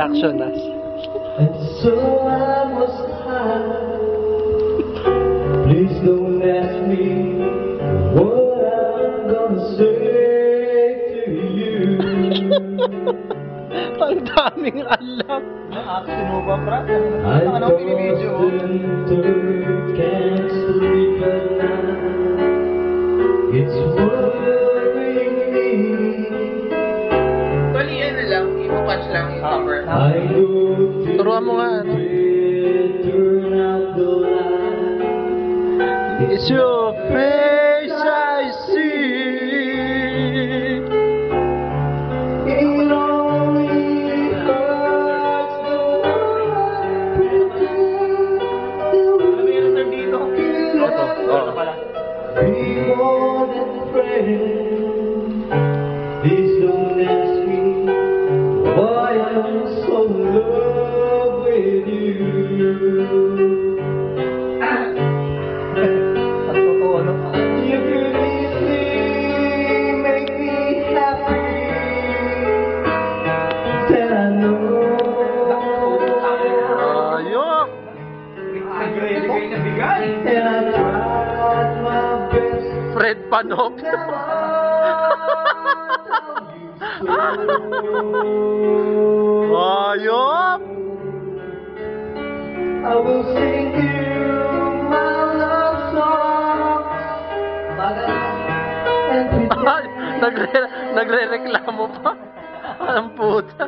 reaction na. And so I must hide. Please don't ask me what I'm gonna say to you. Ang daming alam. Action mo ba, Brad? I Ano ang pinibidyo mo? can't sleep at night. It's worrying me. Bali, ano lang, ipapatch lang yung cover. I know Turuan mo nga, ano? turn out the light. It's your face I see. It only hurts the one I Ano ba yung reserve dito? Oo. be more than friends. Please don't ask me why I'm so in love with you. Ang totoo, no? You could easily make me happy. Then I know. Ayok! Bigay na bigay. And I tried my best. Fred Panok. Ayok! I will sing you my love song. And pretend Nagre-reklamo pa. Ang puta.